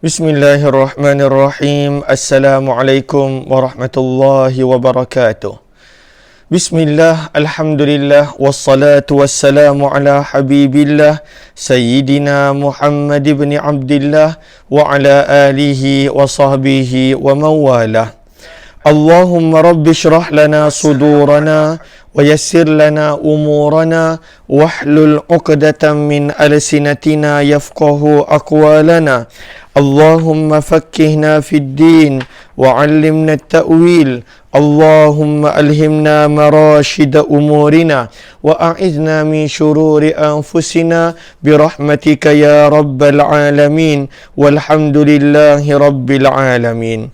Bismillahirrahmanirrahim. Assalamualaikum warahmatullahi wabarakatuh. Bismillah, alhamdulillah, wassalatu wassalamu ala habibillah Sayyidina Muhammad ibn Abdillah wa ala alihi wa sahbihi wa mawalah. Allahumma rabbi syrah lana sudurana wa yassir lana umurana wahlul uqdatan min alsinatina yafqahu aqwalana. Allahumma fakkihna fid din wa 'allimna at-ta'wil. Allahumma alhimna marashida umurina wa a'idna min syururi anfusina birahmatika ya rabbal alamin walhamdulillahi rabbil alamin.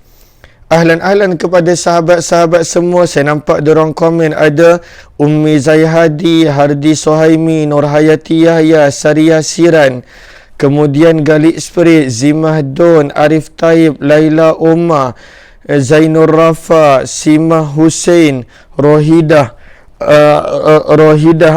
Ahlan kepada sahabat-sahabat semua. Saya nampak dorang komen ada Ummi Zaihadi, Hardi Sohaimi, Nurhayati Yahya, Sariyah Siran, kemudian Galik Spirit, Zimah Don, Arif Taib, Laila Omar, Zainur Rafa, Simah Hussein, Rohidah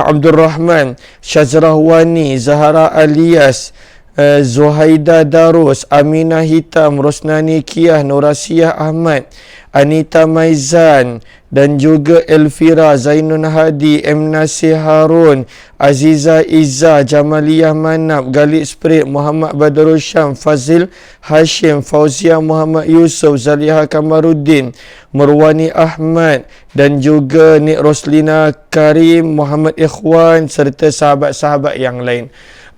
Abdul Rahman, Syazrah Wani, Zahara Alias, Zuhaida Darus, Aminah Hitam, Rosnani Kiyah, Nurasiyah Ahmad, Anita Maizan, dan juga Elvira, Zainun Hadi, M. Nasir Harun, Aziza Izzah, Jamaliyah Manab, Galik Spirit, Muhammad Badrul Syam, Fazil Hashim, Fauzia Muhammad Yusuf, Zaliha Kamaruddin, Murwani Ahmad, dan juga Nik Roslina Karim, Muhammad Ikhwan, serta sahabat-sahabat yang lain.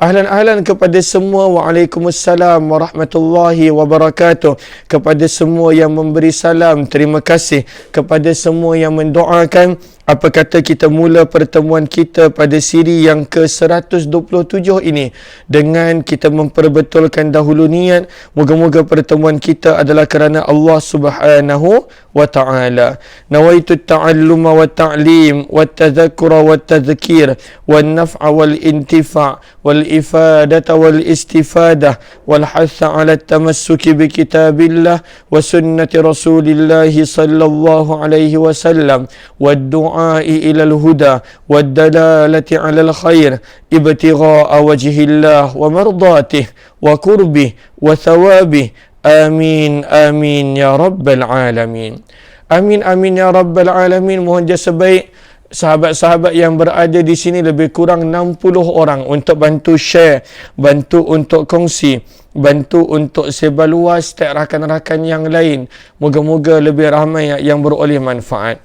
Ahlan kepada semua. Waalaikumsalam warahmatullahi wabarakatuh. Kepada semua yang memberi salam, terima kasih. Kepada semua yang mendoakan, apa kata kita mula pertemuan kita pada siri yang ke-127 ini dengan kita memperbetulkan dahulu niat. Moga-moga pertemuan kita adalah kerana Allah Subhanahu wa ta'ala. Nawaitu ta'alluma wa ta'lim wa tadhakura wa tadhkir wa naf'a wal intifa' wal ifadata wal istifadah wal hatha ala tamassuki bi kitabillah wa sunnati rasulillahi sallallahu alaihi wasallam wa du'ai ila al-huda wa dalalati ala al-khair ibtigha'a wajhillah wa mardatih wa qurbih wa thawabih. Amin amin ya rabbal alamin. Amin amin ya rabbal alamin. Mohon jasa baik sahabat-sahabat yang berada di sini, lebih kurang 60 orang, untuk bantu share, bantu untuk kongsi, bantu untuk sebar luas setiap rakan-rakan yang lain. Moga-moga lebih ramai yang beroleh manfaat.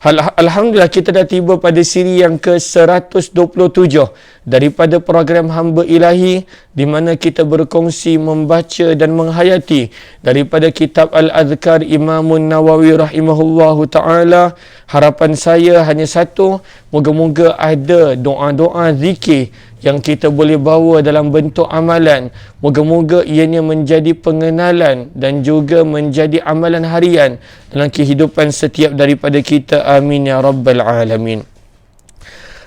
Alhamdulillah, kita dah tiba pada siri yang ke-127 daripada program Hamba Ilahi, di mana kita berkongsi, membaca dan menghayati daripada kitab Al-Adhkar Imamun Nawawi rahimahullahu ta'ala. Harapan saya hanya satu, moga-moga ada doa-doa zikir yang kita boleh bawa dalam bentuk amalan. Moga-moga ianya menjadi pengenalan dan juga menjadi amalan harian dalam kehidupan setiap daripada kita. Amin ya rabbal alamin.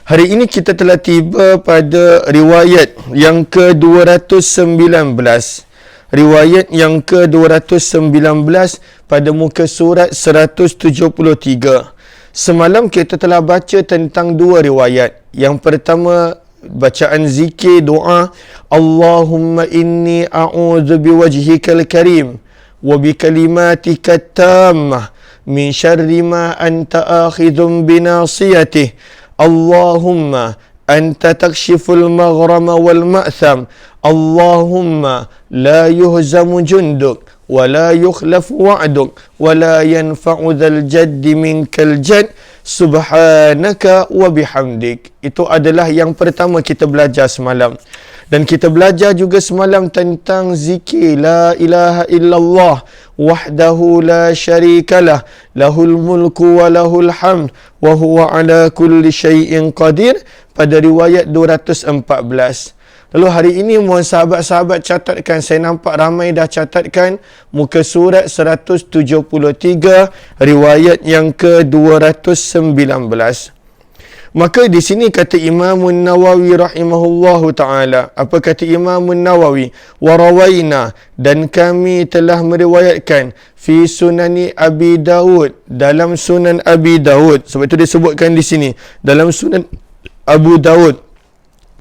Hari ini kita telah tiba pada riwayat yang ke-219. Riwayat yang ke-219 pada muka surat 173. Semalam kita telah baca tentang dua riwayat. Yang pertama, bacaan zikir doa, Allahumma inni a'udzu biwajhikal karim wa bikalimatika tammah min syarri ma anta akhidhum binasiyatih. Allahumma anta takshiful maghrama wal ma'tham. Allahumma la yuhzamu junduk wa la yukhlafu wa'duk wa la yanfa'u dhal jaddi minkal jadd subhanaka wa bihamdik. Itu adalah yang pertama kita belajar semalam. Dan kita belajar juga semalam tentang zikir la ilaha illallah wahdahu la syarikalah lahul mulku wa lahul hamd wa huwa ala kulli syai'in qadir, pada riwayat 214. Lalu hari ini mohon sahabat-sahabat catatkan, saya nampak ramai dah catatkan, muka surat 173, riwayat yang ke-219. Maka di sini kata Imam Nawawi rahimahullahu ta'ala, apa kata Imam Nawawi? Warawaina, dan kami telah meriwayatkan, fi sunani Abi Dawud, dalam sunan Abi Dawud. Sebab itu disebutkan di sini, dalam sunan Abu Dawud,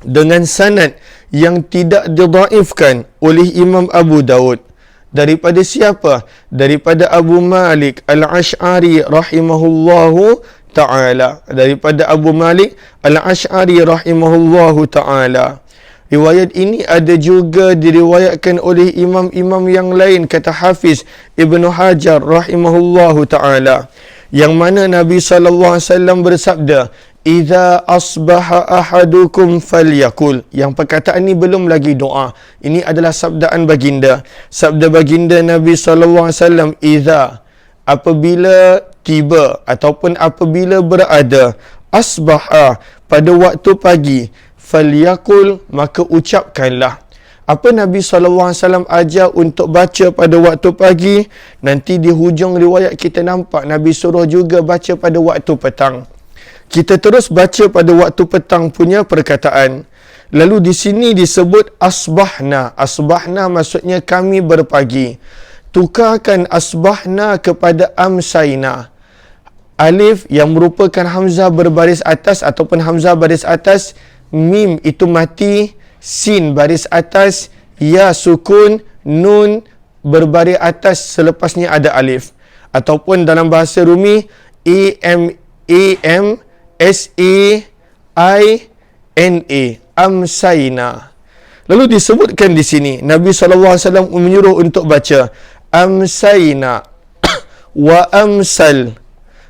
dengan sanad yang tidak didaifkan oleh Imam Abu Dawud. Daripada siapa? Daripada Abu Malik Al-Ash'ari rahimahullahu ta'ala. Daripada Abu Malik Al-Ash'ari rahimahullahu ta'ala. Riwayat ini ada juga diriwayatkan oleh imam-imam yang lain, kata Hafiz Ibn Hajar rahimahullahu ta'ala. Yang mana Nabi SAW bersabda, "Idza asbaha ahadukum falyakul." Yang perkataan ini belum lagi doa. Ini adalah sabdaan baginda. Sabda baginda Nabi SAW, "Idza," apabila tiba ataupun apabila berada, asbaha, pada waktu pagi, falyakul, maka ucapkanlah. Apa Nabi SAW ajar untuk baca pada waktu pagi? Nanti di hujung riwayat kita nampak Nabi suruh juga baca pada waktu petang. Kita terus baca pada waktu petang punya perkataan. Lalu di sini disebut asbahna. Asbahna maksudnya kami berpagi. Tukarkan asbahna kepada amsayna. Alif yang merupakan hamzah berbaris atas ataupun hamzah baris atas, mim itu mati, sin baris atas, ya sukun, nun berbaris atas, selepasnya ada alif. Ataupun dalam bahasa Rumi, S-A-I-N-A, amsayna. Lalu disebutkan di sini, Nabi SAW menyuruh untuk baca, amsayna wa amsal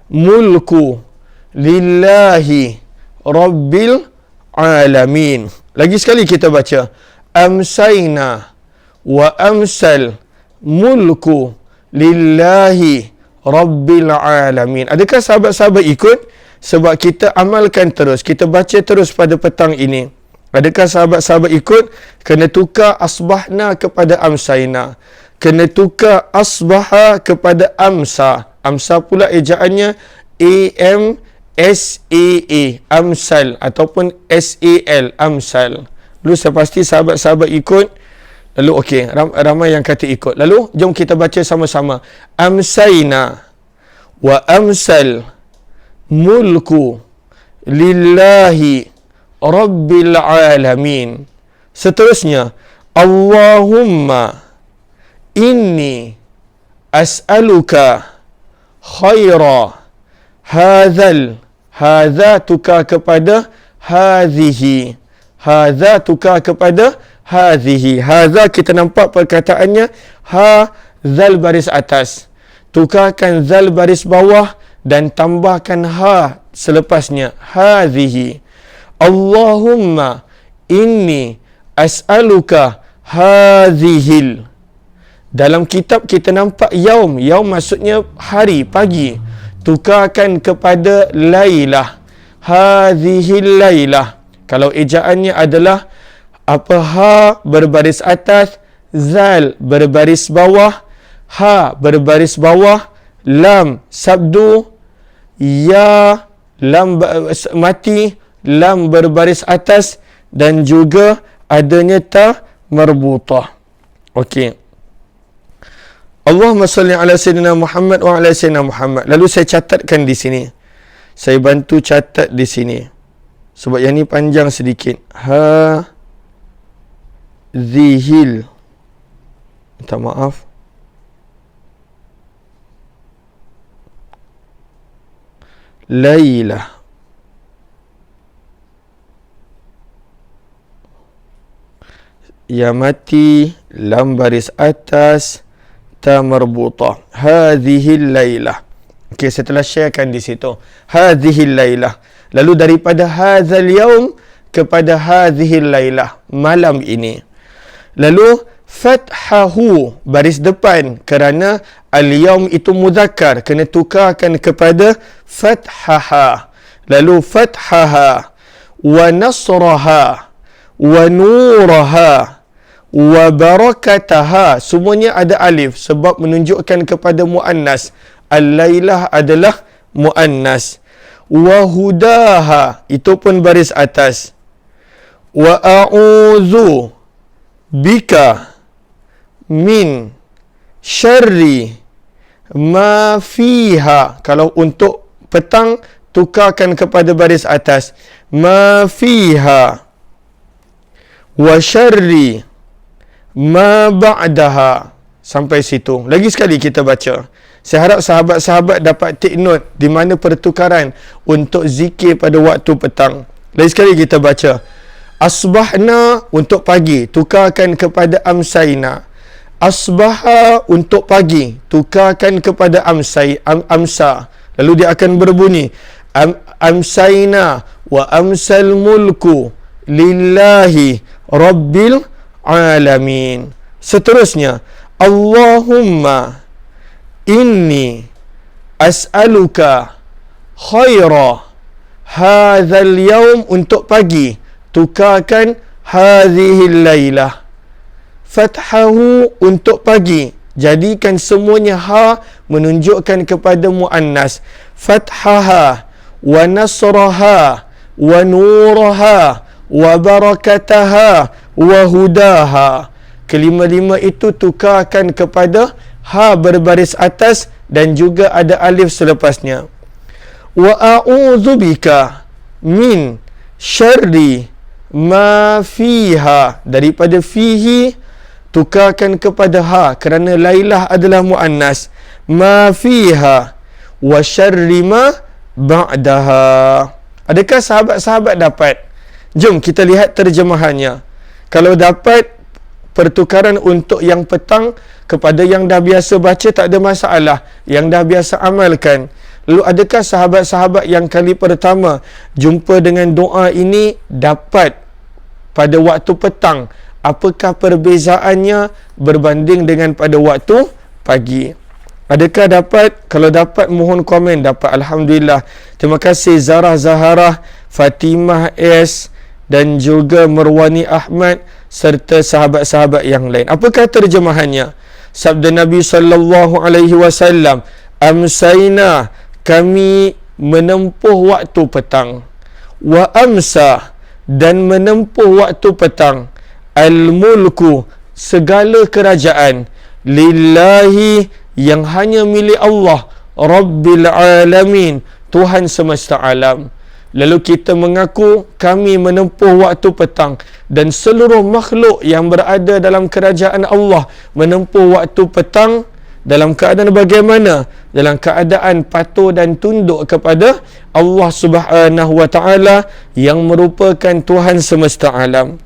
mulku lillahi rabbil alamin. Lagi sekali kita baca, amsayna wa amsal mulku lillahi rabbil alamin. Adakah sahabat-sahabat ikut? Sebab kita amalkan terus, kita baca terus pada petang ini. Adakah sahabat-sahabat ikut? Kena tukar asbahna kepada amsayna. Kena tukar asbaha kepada amsa. Amsa pula ejaannya A-M-S-A-A, amsal, ataupun S-A-L, amsal. Lalu saya pasti sahabat-sahabat ikut. Lalu okey, ramai yang kata ikut. Lalu jom kita baca sama-sama. Amsayna wa amsal mulku lillahi rabbil alamin. Seterusnya, Allahumma inni as'aluka khaira hadzal, hadza tukar kepada hadhihi, hadza tukar kepada hadhihi. Hadza kita nampak perkataannya ha zal baris atas, tukarkan zal baris bawah dan tambahkan ha selepasnya, hadhihi. Allahumma inni as'aluka hadhihil. Dalam kitab kita nampak yaum. Yaum maksudnya hari, pagi. Tukarkan kepada lailah. Hadhihil lailah. Kalau ejaannya adalah apa, ha berbaris atas, zal berbaris bawah, ha berbaris bawah, lam sabdu, ya lam mati, lam berbaris atas, dan juga adanya ta marbutah. Okey. Allahumma salli ala sayyidina Muhammad wa ala sayyidina Muhammad. Lalu saya catatkan di sini. Saya bantu catat di sini. Sebab yang ni panjang sedikit. Ha zihil. Minta maaf. Lailah. Ya mati, lam baris atas, ta marbutah. Hadhihil lailah. Okey, saya telah sharekan di situ. Hadhihil lailah. Lalu daripada hadzal yaum kepada hadhihil lailah, malam ini. Lalu fathahu, baris depan, kerana al-yaum itu muzakkar, kena tukarkan kepada fathaha. Lalu fathaha wa nasraha wa nuraha wa barakataha, semuanya ada alif sebab menunjukkan kepada muannas. Al-lailah adalah muannas. Wa hudaha, itu pun baris atas. Wa a'udzu bika min syarri ma fiha. Kalau untuk petang, tukarkan kepada baris atas. Ma fiha wa syarri ma ba'daha. Sampai situ. Lagi sekali kita baca. Saya harap sahabat-sahabat dapat take note di mana pertukaran untuk zikir pada waktu petang. Lagi sekali kita baca. Asbahna untuk pagi, tukarkan kepada amsayna. Asbaha untuk pagi, tukarkan kepada amsa. Lalu dia akan berbunyi amsayna wa amsal mulku lillahi rabbil alamin. Seterusnya, Allahumma inni as'aluka khaira hadzal yaum untuk pagi, tukarkan hadhil lailah. Fathahu untuk pagi, jadikan semuanya ha menunjukkan kepada muannas. Fathaha wa nasraha wa nuraha wa barakataha wa hudaha. Kelima-lima itu tukarkan kepada ha berbaris atas dan juga ada alif selepasnya. Wa a'udzubika min syarri ma fiha, daripada fihi tukarkan kepada ha kerana lailah adalah muannas. Ma fiha wa syarri ma ba'daha. Adakah sahabat-sahabat dapat? Jom kita lihat terjemahannya. Kalau dapat pertukaran untuk yang petang kepada yang dah biasa baca tak ada masalah, yang dah biasa amalkan. Lalu adakah sahabat-sahabat yang kali pertama jumpa dengan doa ini dapat pada waktu petang? Apakah perbezaannya berbanding dengan pada waktu pagi? Adakah dapat? Kalau dapat, mohon komen. Dapat, alhamdulillah. Terima kasih Zarah Zaharah, Fatimah S dan juga Merwani Ahmad serta sahabat-sahabat yang lain. Apakah terjemahannya? Sabda Nabi sallallahu alaihi wasallam, amsayna, kami menempuh waktu petang. Wa amsa, dan menempuh waktu petang. Al-mulku, segala kerajaan. Lillahi, yang hanya milik Allah. Rabbil alamin, Tuhan semesta alam. Lalu kita mengaku kami menempuh waktu petang, dan seluruh makhluk yang berada dalam kerajaan Allah menempuh waktu petang dalam keadaan bagaimana? Dalam keadaan patuh dan tunduk kepada Allah Subhanahu wa taala yang merupakan Tuhan semesta alam.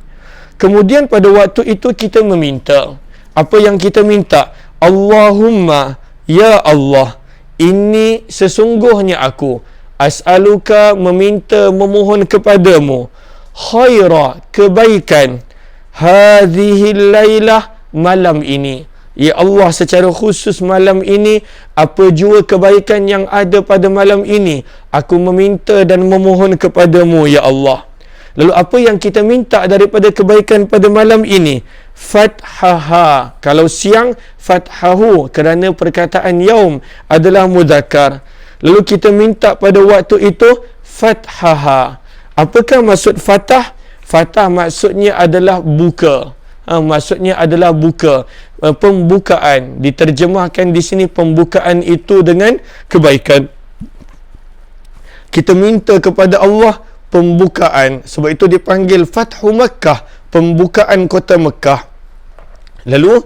Kemudian pada waktu itu kita meminta. Apa yang kita minta? Allahumma, ya Allah, ini sesungguhnya aku as'aluka, meminta, memohon kepadamu, khaira, kebaikan, hadhil lailah, malam ini. Ya Allah, secara khusus malam ini, apa jua kebaikan yang ada pada malam ini, aku meminta dan memohon kepadamu, ya Allah. Lalu apa yang kita minta daripada kebaikan pada malam ini? Fathaha. Kalau siang, fathahu, kerana perkataan yaum adalah mudzakkar. Lalu kita minta pada waktu itu fathaha. Apakah maksud fatah? Fatah maksudnya adalah buka. Maksudnya adalah buka. Pembukaan. Diterjemahkan di sini pembukaan itu dengan kebaikan. Kita minta kepada Allah pembukaan. Sebab itu dipanggil Fathu Makkah, pembukaan kota Mekah. Lalu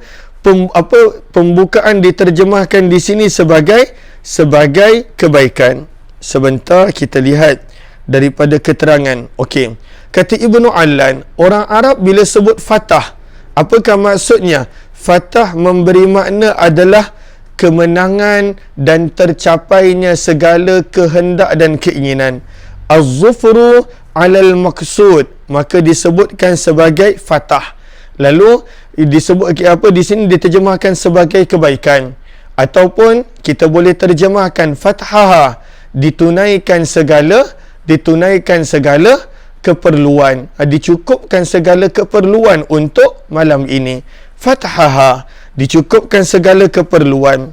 pembukaan diterjemahkan di sini sebagai kebaikan. Sebentar kita lihat daripada keterangan. Okey. Kata Ibnu Allan, orang Arab bila sebut fatah, apakah maksudnya? Fatah memberi makna adalah kemenangan dan tercapainya segala kehendak dan keinginan. Az-zufru 'alal maqsud, maka disebutkan sebagai fatah. Lalu disebut apa di sini diterjemahkan sebagai kebaikan, ataupun kita boleh terjemahkan fathaha, ditunaikan segala keperluan, dicukupkan segala keperluan untuk malam ini. Fathaha, dicukupkan segala keperluan.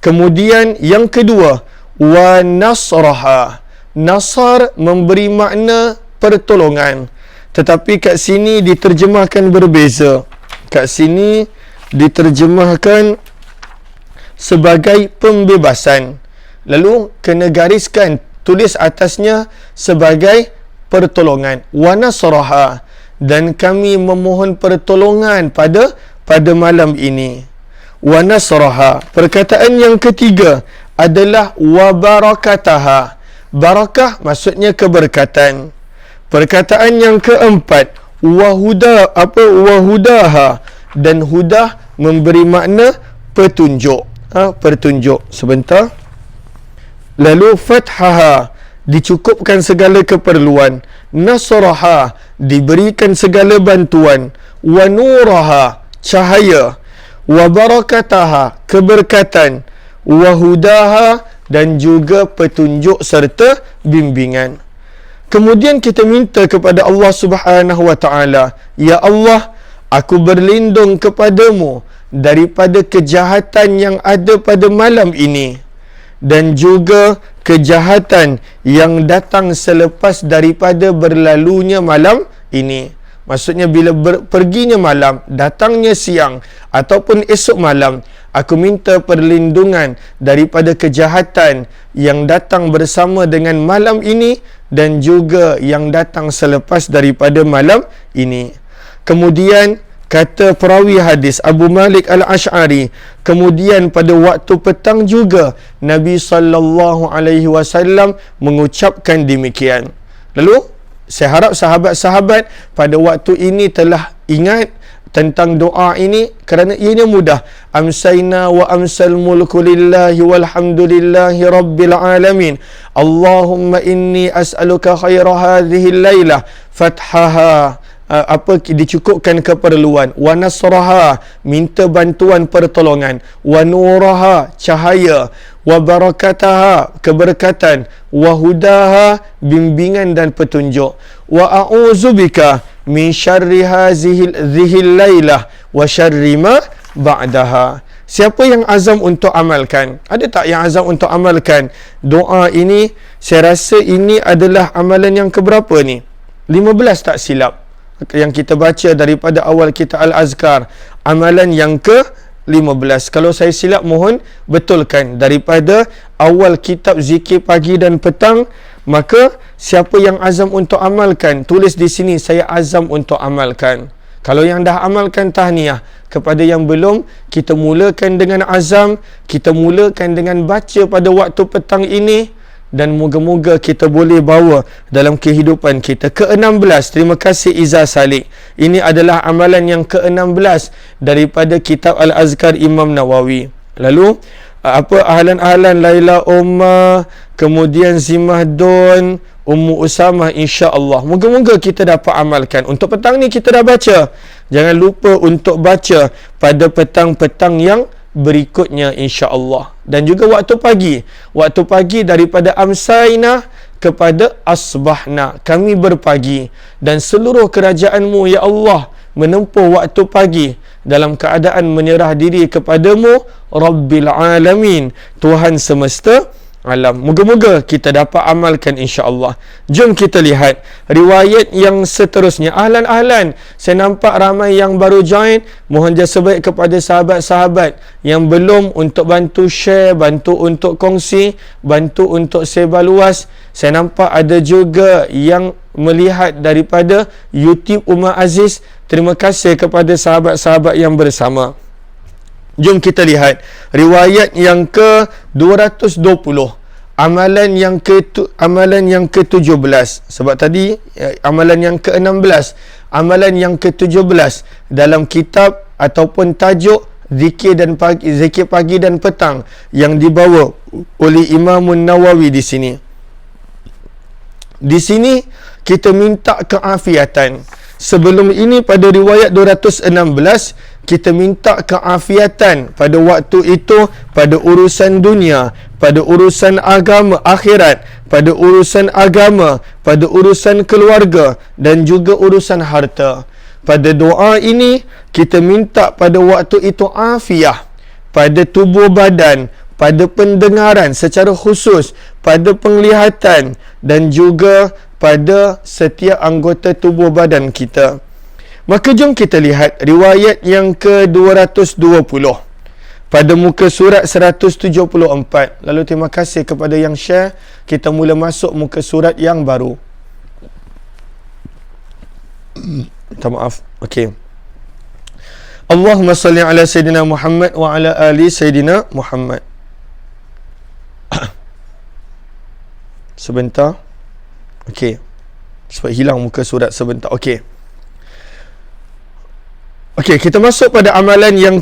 Kemudian yang kedua, wa nasraha. Nasar memberi makna pertolongan, tetapi kat sini diterjemahkan berbeza. Kat sini diterjemahkan sebagai pembebasan. Lalu kena gariskan, tulis atasnya sebagai pertolongan. Wa nasraha, dan kami memohon pertolongan pada malam ini. wa nasraha. Perkataan yang ketiga adalah wa barakataha. Barakah maksudnya keberkatan. Perkataan yang keempat wa hudaha, dan hudah memberi makna petunjuk. Petunjuk. Sebentar. Lalu fathaha, dicukupkan segala keperluan. Nasraha, diberikan segala bantuan. Wa nuraha, cahaya. Wa barakataha, keberkatan. Wa hudaha, dan juga petunjuk serta bimbingan. Kemudian kita minta kepada Allah Subhanahu wa taala, ya Allah, aku berlindung kepadamu daripada kejahatan yang ada pada malam ini dan juga kejahatan yang datang selepas daripada berlalunya malam ini. Maksudnya bila perginya malam, datangnya siang ataupun esok malam, aku minta perlindungan daripada kejahatan yang datang bersama dengan malam ini dan juga yang datang selepas daripada malam ini. Kemudian kata perawi hadis Abu Malik Al-Ash'ari, kemudian pada waktu petang juga Nabi SAW mengucapkan demikian. Lalu saya harap sahabat-sahabat pada waktu ini telah ingat tentang doa ini kerana ianya mudah. Amsayna wa amsal mulku lillahi walhamdulillahi rabbil alamin. Allahumma inni as'aluka khaira hadhihi al-lailah fathaha, dicukupkan keperluan. Wa nasraha, minta bantuan pertolongan. Wa nuraha, cahaya. Wa barakataha, keberkatan. Wa hudaha, bimbingan dan petunjuk. Wa a'udzubika min syarri hadhihi lailah wa syarri ma ba'daha. Siapa yang azam untuk amalkan? Ada tak yang azam untuk amalkan doa ini? Saya rasa ini adalah amalan yang keberapa ni? 15 tak silap yang kita baca daripada awal kita Al-Azkar. Amalan yang ke-15. Kalau saya silap, mohon betulkan. Daripada awal kitab zikir pagi dan petang, maka siapa yang azam untuk amalkan, tulis di sini, saya azam untuk amalkan. Kalau yang dah amalkan, tahniah. Kepada yang belum, kita mulakan dengan azam, kita mulakan dengan baca pada waktu petang ini, dan moga-moga kita boleh bawa dalam kehidupan kita. Ke-16, terima kasih Iza Salik. Ini adalah amalan yang ke-16 daripada kitab Al-Azkar Imam Nawawi. Lalu ahlan-ahlan Laila Umma, kemudian Zimah Don, Ummu Usamah, insya-Allah. Moga-moga kita dapat amalkan. Untuk petang ni kita dah baca. Jangan lupa untuk baca pada petang-petang yang berikutnya, insya-Allah. Dan juga waktu pagi. Waktu pagi daripada amsayna kepada asbahna, kami berpagi. Dan seluruh kerajaan-Mu, ya Allah, menempuh waktu pagi dalam keadaan menyerah diri kepadamu, Rabbil Alamin, Tuhan semesta alam. Moga-moga kita dapat amalkan, insya-Allah. Jom kita lihat riwayat yang seterusnya. Ahlan-ahlan, saya nampak ramai yang baru join. Mohon jasa baik kepada sahabat-sahabat yang belum untuk bantu share, bantu untuk kongsi, bantu untuk sebar luas. Saya nampak ada juga yang melihat daripada YouTube Umar Aziz. Terima kasih kepada sahabat-sahabat yang bersama. Jom kita lihat riwayat yang ke-220. Amalan yang ke-17. Sebab tadi amalan yang ke-16, amalan yang ke-17 dalam kitab ataupun tajuk zikir pagi dan petang yang dibawa oleh Imam Nawawi di sini. Di sini kita minta keafiatan. Sebelum ini pada riwayat 216 kita minta keafiatan pada waktu itu, pada urusan dunia, pada urusan agama akhirat, pada urusan agama, pada urusan keluarga dan juga urusan harta. Pada doa ini kita minta pada waktu itu afiah pada tubuh badan, pada pendengaran secara khusus, pada penglihatan dan juga pada setiap anggota tubuh badan kita. Maka jom kita lihat riwayat yang ke-220 pada muka surat 174. Lalu terima kasih kepada yang share. Kita mula masuk muka surat yang baru. Minta maaf. Okey. Allahumma salli ala Sayyidina Muhammad wa ala ali Sayyidina Muhammad. Sebentar. Okey. Sebab hilang muka surat sebentar. Okey. Okey, kita masuk pada amalan yang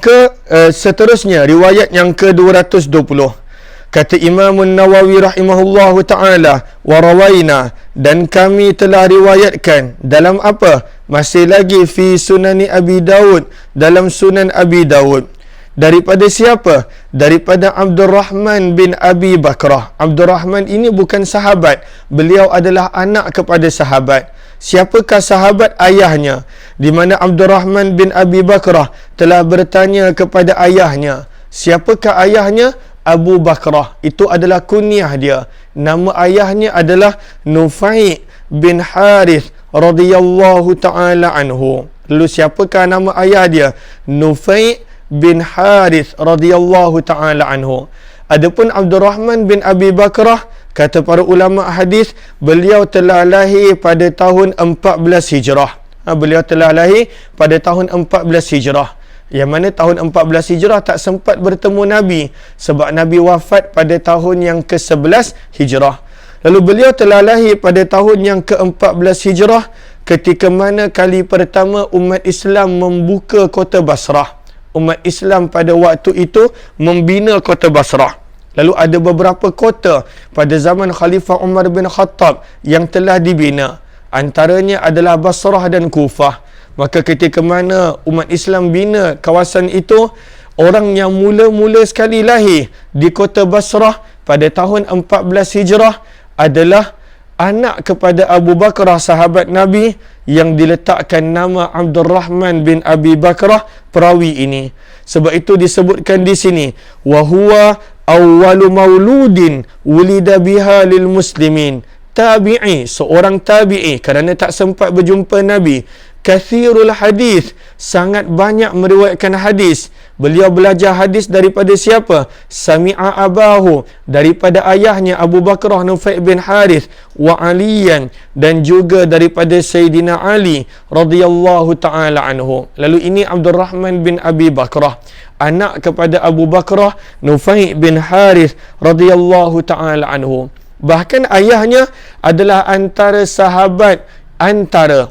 seterusnya, riwayat yang ke-220. Kata Imam Nawawi rahimahullahu ta'ala, wa rawaina, dan kami telah riwayatkan dalam apa? Masih lagi fi sunani Abi Dawud, dalam sunan Abi Dawud. Daripada siapa? Daripada Abdurrahman bin Abi Bakrah. Abdurrahman ini bukan sahabat. Beliau adalah anak kepada sahabat. Siapakah sahabat? Ayahnya. Di mana Abdurrahman bin Abi Bakrah telah bertanya kepada ayahnya. Siapakah ayahnya? Abu Bakrah. Itu adalah kunyah dia. Nama ayahnya adalah Nufai' bin Harith radhiyallahu ta'ala anhu. Lalu siapakah nama ayah dia? Nufai' bin Harith radhiyallahu ta'ala anhu. Adapun Abdurrahman bin Abi Bakrah, kata para ulama hadis, beliau telah lahir pada tahun 14 Hijrah. Beliau telah lahir pada tahun 14 Hijrah. Yang mana tahun 14 Hijrah tak sempat bertemu Nabi, sebab Nabi wafat pada tahun yang ke-11 Hijrah. Lalu beliau telah lahir pada tahun yang ke-14 Hijrah, ketika mana kali pertama umat Islam membuka kota Basrah. Umat Islam pada waktu itu membina kota Basrah. Lalu ada beberapa kota pada zaman Khalifah Umar bin Khattab yang telah dibina. Antaranya adalah Basrah dan Kufah. Maka ketika mana umat Islam bina kawasan itu, orang yang mula-mula sekali lahir di kota Basrah pada tahun 14 Hijrah adalah anak kepada Abu Bakrah, sahabat Nabi, yang diletakkan nama Abdurrahman bin Abi Bakrah, perawi ini. Sebab itu disebutkan di sini, wa huwa awwalu mauludin wulida biha lil muslimin. Tabi'i, seorang tabi'i, kerana tak sempat berjumpa Nabi. Kathirul hadis, sangat banyak meriwayatkan hadis. Beliau belajar hadis daripada siapa? Sami'a abahu, daripada ayahnya Abu Bakrah Nufai' bin Harith, wa Aliyan, dan juga daripada Sayyidina Ali radhiyallahu ta'ala anhu. Lalu ini Abdurrahman bin Abi Bakrah, anak kepada Abu Bakrah Nufai' bin Harith radhiyallahu ta'ala anhu. Bahkan ayahnya adalah antara sahabat,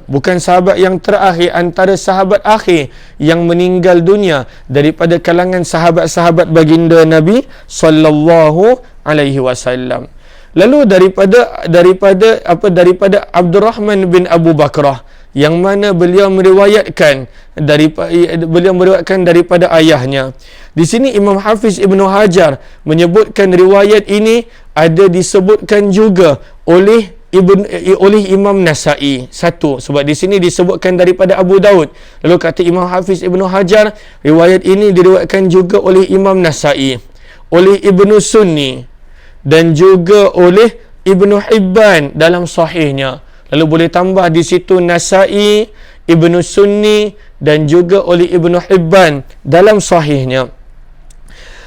bukan sahabat yang terakhir, antara sahabat akhir yang meninggal dunia daripada kalangan sahabat-sahabat baginda Nabi sallallahu alaihi wasallam. Lalu daripada Abdurrahman bin Abu Bakrah, yang mana beliau meriwayatkan daripada ayahnya. Di sini Imam Hafiz Ibnu Hajar menyebutkan riwayat ini ada disebutkan juga oleh Imam Nasa'i. Satu, sebab di sini disebutkan daripada Abu Daud. Lalu kata Imam Hafiz Ibnu Hajar, riwayat ini diriwayatkan juga oleh Imam Nasa'i, oleh Ibnu Sunni, dan juga oleh Ibnu Hibban dalam sahihnya. Lalu boleh tambah di situ Nasa'i, Ibnu Sunni, dan juga oleh Ibnu Hibban dalam sahihnya.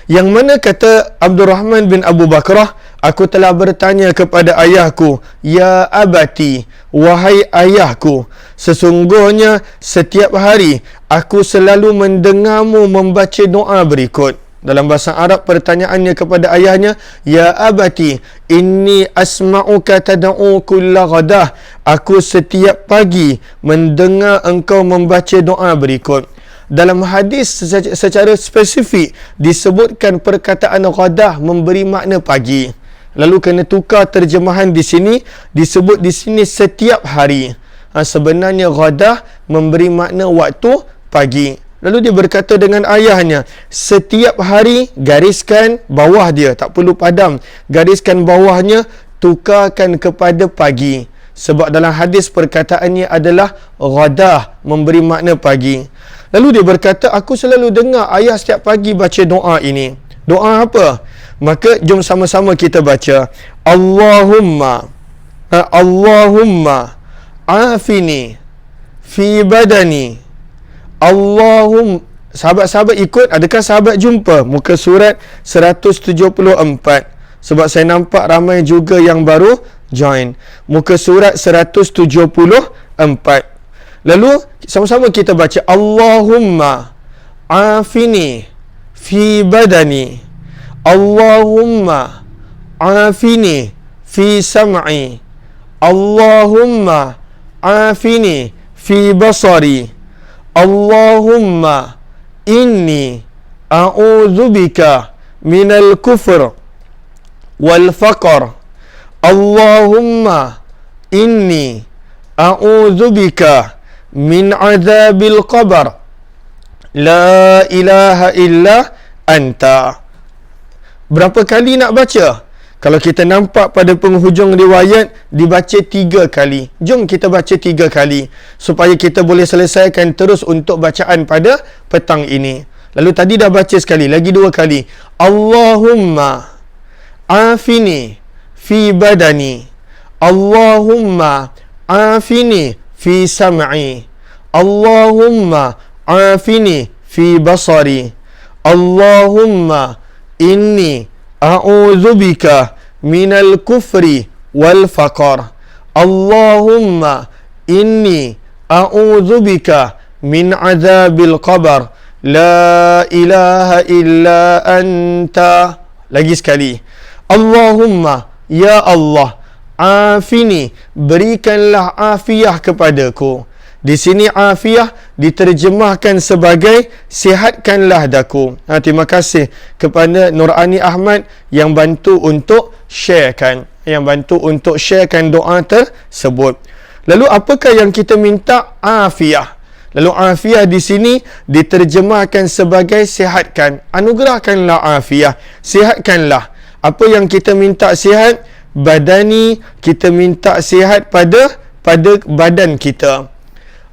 Yang mana kata Abdurrahman bin Abu Bakrah, aku telah bertanya kepada ayahku, ya abati, wahai ayahku, sesungguhnya setiap hari aku selalu mendengarmu membaca doa berikut. Dalam bahasa Arab, pertanyaannya kepada ayahnya, ya abati, inni asma'uka tad'u kulla ghadah, aku setiap pagi mendengar engkau membaca doa berikut. Dalam hadis secara spesifik disebutkan perkataan ghadah memberi makna pagi. Lalu kena tukar terjemahan di sini, disebut di sini setiap hari. Sebenarnya ghadah memberi makna waktu pagi. Lalu dia berkata dengan ayahnya, setiap hari gariskan bawah dia, tak perlu padam, gariskan bawahnya, tukarkan kepada pagi. Sebab dalam hadis perkataannya adalah ghadah, memberi makna pagi. Lalu dia berkata, aku selalu dengar ayah setiap pagi baca doa ini. Doa apa? Maka jom sama-sama kita baca, Allahumma afini fi badani. Sahabat-sahabat ikut, adakah sahabat jumpa muka surat 174? Sebab saya nampak ramai juga yang baru join. Muka surat 174. Lalu sama-sama kita baca, Allahumma afini fi badani. Allahumma afini fi sam'i. Allahumma afini fi basari. Allahumma inni a'udzubika minal kufr wal faqr. Allahumma inni a'udzubika min azabil qabr. La ilaha illa anta. Berapa kali nak baca? Kalau kita nampak pada penghujung riwayat dibaca 3 kali. Jom kita baca 3 kali supaya kita boleh selesaikan terus untuk bacaan pada petang ini. Lalu tadi dah baca sekali, lagi 2 kali. Allahumma afini fi badani. Allahumma afini fi sam'i. Allahumma afini fi basari. Allahumma inni a'udzubika minal kufri wal faqr. Allahumma inni a'udzubika min azabil qabr. La ilaha illa anta. Lagi sekali. Allahumma, ya Allah, afini, berikanlah afiah kepadaku. Di sini afiah diterjemahkan sebagai sihatkanlah daku. Terima kasih kepada Nurani Ahmad yang bantu untuk sharekan, doa tersebut. Lalu apakah yang kita minta? Afiah. Lalu afiah di sini diterjemahkan sebagai sihatkan. Anugerahkanlah afiah, sihatkanlah. Apa yang kita minta sihat? Badani, kita minta sihat pada badan kita.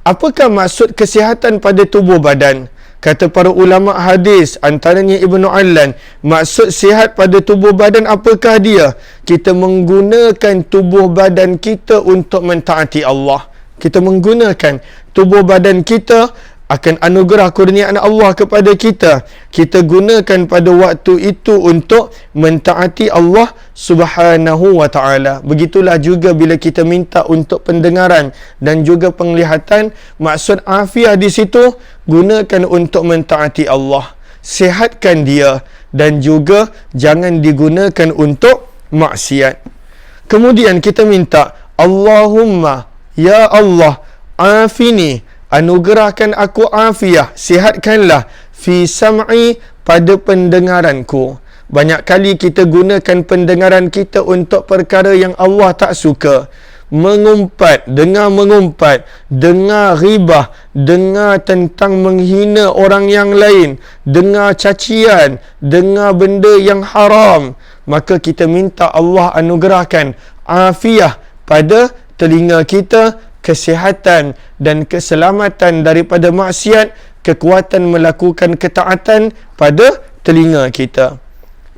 Apakah maksud kesihatan pada tubuh badan? Kata para ulama hadis, antaranya Ibnu Allan, maksud sihat pada tubuh badan apakah dia? Kita menggunakan tubuh badan kita untuk mentaati Allah. Kita menggunakan tubuh badan kita akan anugerah kurniaan Allah kepada kita. Kita gunakan pada waktu itu untuk mentaati Allah Subhanahu wa ta'ala. Begitulah juga bila kita minta untuk pendengaran dan juga penglihatan. Maksud afiah di situ, gunakan untuk mentaati Allah. Sihatkan dia dan juga jangan digunakan untuk maksiat. Kemudian kita minta, Allahumma, ya Allah, afini, anugerahkan aku afiah, sihatkanlah fi sam'i, pada pendengaranku. Banyak kali kita gunakan pendengaran kita untuk perkara yang Allah tak suka. Mengumpat, dengar ghibah, dengar tentang menghina orang yang lain, dengar cacian, dengar benda yang haram. Maka kita minta Allah anugerahkan afiah pada telinga kita, kesihatan dan keselamatan daripada maksiat, kekuatan melakukan ketaatan pada telinga kita.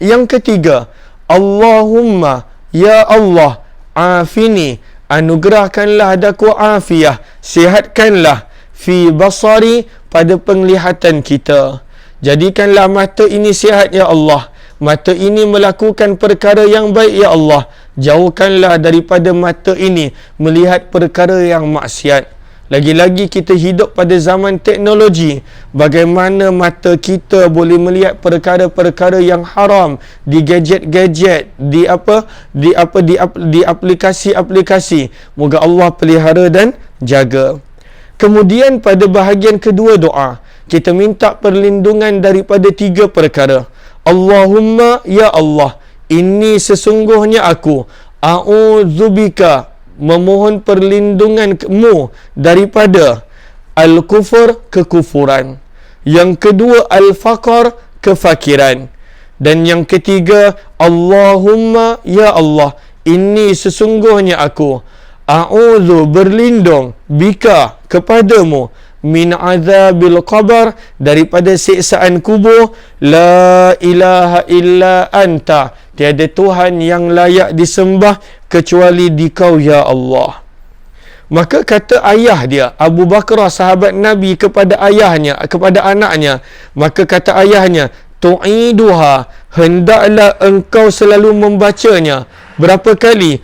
Yang ketiga, Allahumma, ya Allah, afini, anugerahkanlah daku afiah, sihatkanlah fi basari, pada penglihatan kita. Jadikanlah mata ini sihat, ya Allah. Mata ini melakukan perkara yang baik, ya Allah. Jauhkanlah daripada mata ini melihat perkara yang maksiat. Lagi-lagi kita hidup pada zaman teknologi. Bagaimana mata kita boleh melihat perkara-perkara yang haram di gadget-gadget, di aplikasi-aplikasi. Moga Allah pelihara dan jaga. Kemudian pada bahagian kedua doa, kita minta perlindungan daripada 3 perkara. Allahumma, ya Allah, ini sesungguhnya aku, a'udzubika, memohon perlindunganmu daripada al-kufur, kekufuran. Yang kedua, al-faqar, kefakiran. Dan yang ketiga, Allahumma, ya Allah, ini sesungguhnya aku, a'udzu, berlindung, bika, kepadamu, min azabil qabr, daripada siksaan kubur. La ilaha illa anta, tiada Tuhan yang layak disembah kecuali Dikau, ya Allah. Maka kata ayah dia, Abu Bakar sahabat Nabi, kepada ayahnya, kepada anaknya, maka kata ayahnya, tu'iduha, hendaklah engkau selalu membacanya. Berapa kali?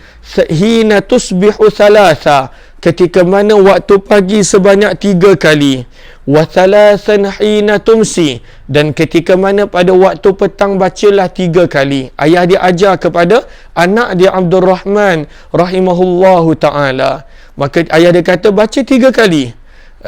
Hina tusbihu thalatha, ketika mana waktu pagi sebanyak 3 kali, wa thalathan hina tumsi, dan ketika mana pada waktu petang bacalah 3 kali. Ayah dia ajar kepada anak dia Abdul Rahman rahimahullahu ta'ala. Maka ayah dia kata baca 3 kali.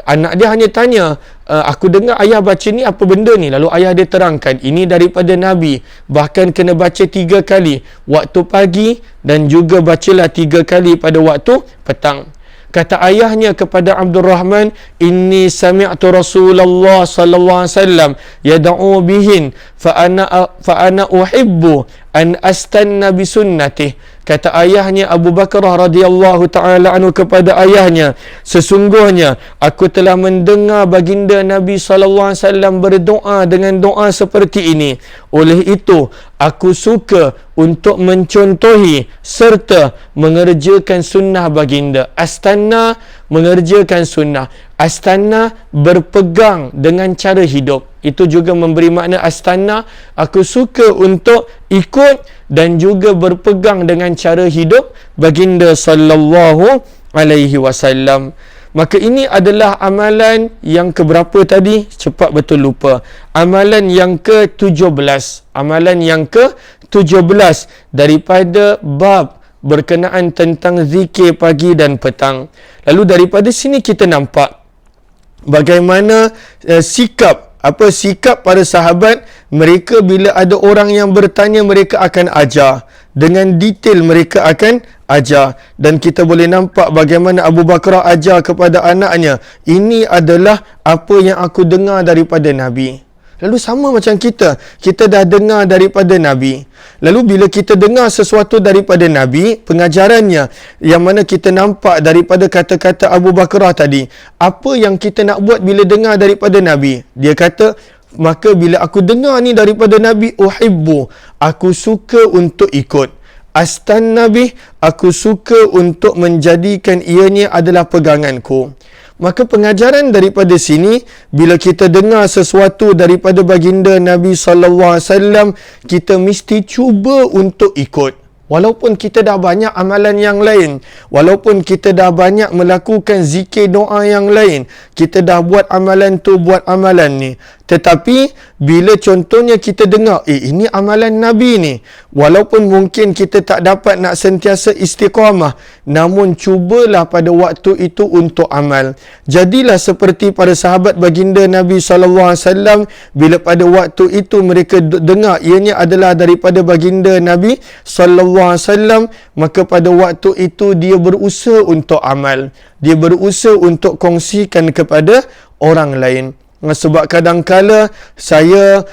Anak dia hanya tanya, aku dengar ayah baca ni apa benda ni? Lalu ayah dia terangkan, ini daripada Nabi, bahkan kena baca 3 kali waktu pagi dan juga bacalah 3 kali pada waktu petang. Kata ayahnya kepada Abdul Rahman, inni sami'tu Rasulullah sallallahu alaihi wasallam yad'u bihin fa ana uhibbu an astanna bi sunnatih. Kata ayahnya Abu Bakar radhiyallahu taala anhu kepada ayahnya, sesungguhnya aku telah mendengar baginda Nabi sallallahu alaihi wasallam berdoa dengan doa seperti ini. Oleh itu aku suka untuk mencontohi serta mengerjakan sunnah baginda. Astana, mengerjakan sunnah. Astana, berpegang dengan cara hidup. Itu juga memberi makna astana, aku suka untuk ikut dan juga berpegang dengan cara hidup baginda sallallahu alaihi wasallam. Maka ini adalah amalan yang keberapa tadi? Cepat betul lupa. Amalan yang ke-17. Amalan yang ke-17 daripada bab berkenaan tentang zikir pagi dan petang. Lalu daripada sini kita nampak bagaimana sikap para sahabat mereka bila ada orang yang bertanya, mereka akan ajar dengan detail, mereka akan ajar. Dan kita boleh nampak bagaimana Abu Bakar ajar kepada anaknya, ini adalah apa yang aku dengar daripada Nabi. Lalu sama macam kita dah dengar daripada Nabi. Lalu bila kita dengar sesuatu daripada Nabi, pengajarannya yang mana kita nampak daripada kata-kata Abu Bakar tadi, apa yang kita nak buat bila dengar daripada Nabi? Dia kata, maka bila aku dengar ni daripada Nabi, uhibbu, aku suka untuk ikut. Astan Nabi, aku suka untuk menjadikan ianya adalah peganganku. Maka pengajaran daripada sini, bila kita dengar sesuatu daripada baginda Nabi sallallahu alaihi wasallam, kita mesti cuba untuk ikut. Walaupun kita dah banyak amalan yang lain, walaupun kita dah banyak melakukan zikir doa yang lain, kita dah buat amalan tu, buat amalan ni, tetapi bila contohnya kita dengar, ini amalan Nabi ni, walaupun mungkin kita tak dapat nak sentiasa istiqamah, namun cubalah pada waktu itu untuk amal. Jadilah seperti para sahabat baginda Nabi SAW, bila pada waktu itu mereka dengar ianya adalah daripada baginda Nabi SAW, maka pada waktu itu dia berusaha untuk amal, dia berusaha untuk kongsikan kepada orang lain. Sebab kadang-kala saya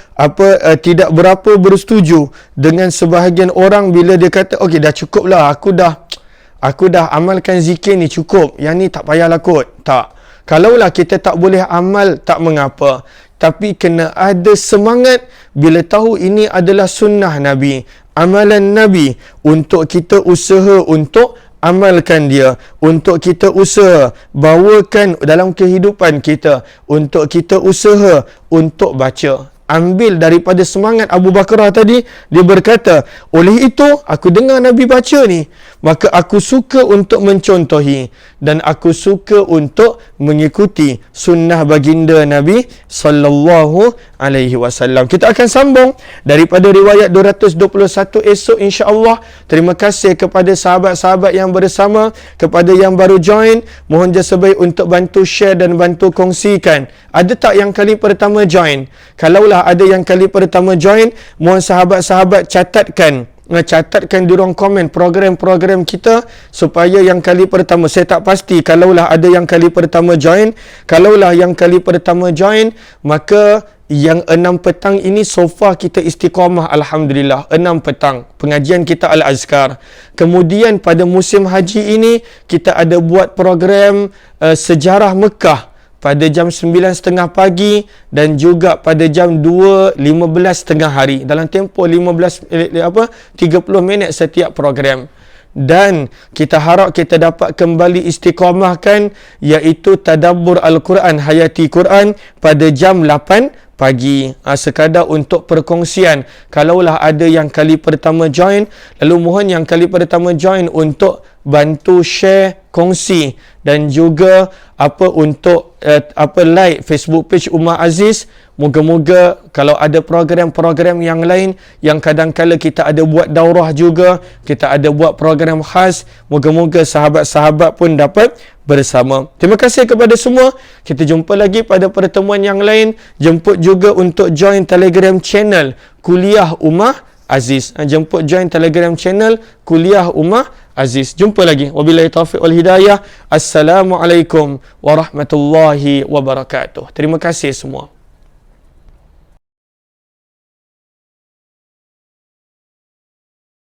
tidak berapa bersetuju dengan sebahagian orang bila dia kata, okey dah cukup lah, aku dah amalkan zikir ni cukup, yang ni tak payahlah kot. Tak. Kalaulah kita tak boleh amal, tak mengapa, tapi kena ada semangat bila tahu ini adalah sunnah Nabi, amalan Nabi, untuk kita usaha untuk amalkan dia, untuk kita usaha bawakan dalam kehidupan kita, untuk kita usaha untuk baca. Ambil daripada semangat Abu Bakar tadi, dia berkata, oleh itu aku dengar Nabi baca ni, maka aku suka untuk mencontohi dan aku suka untuk mengikuti sunnah baginda Nabi sallallahu alaihi wasallam. Kita akan sambung daripada riwayat 221 esok insya-Allah. Terima kasih kepada sahabat-sahabat yang bersama, kepada yang baru join, mohon jasa baik untuk bantu share dan bantu kongsikan. Ada tak yang kali pertama join? Kalaulah ada yang kali pertama join, mohon sahabat-sahabat catatkan di ruang komen program-program kita supaya yang kali pertama, saya tak pasti kalaulah ada yang kali pertama join. Kalaulah yang kali pertama join, maka yang 6 petang ini so far kita istiqamah, alhamdulillah. 6 petang pengajian kita Al-Azkar. Kemudian pada musim haji ini kita ada buat program sejarah Mekah pada jam 9.30 pagi dan juga pada jam 2.15 tengah hari. Dalam tempoh 30 minit setiap program. Dan kita harap kita dapat kembali istiqamahkan, iaitu tadabbur Al-Quran, hayati Quran pada jam 8 pagi. Sekadar untuk perkongsian. Kalaulah ada yang kali pertama join, lalu mohon yang kali pertama join untuk bantu share, kongsi, dan juga untuk like Facebook page Umar Aziz. Moga-moga kalau ada program-program yang lain yang kadang-kala kita ada buat daurah juga, kita ada buat program khas, moga-moga sahabat-sahabat pun dapat bersama. Terima kasih kepada semua. Kita jumpa lagi pada pertemuan yang lain. Jemput juga untuk join Telegram channel Kuliah Umar Aziz. Jemput join Telegram channel Kuliah Umar Aziz. Jumpa lagi. Wabillahi taufiq wal hidayah. Assalamualaikum warahmatullahi wabarakatuh. Terima kasih semua.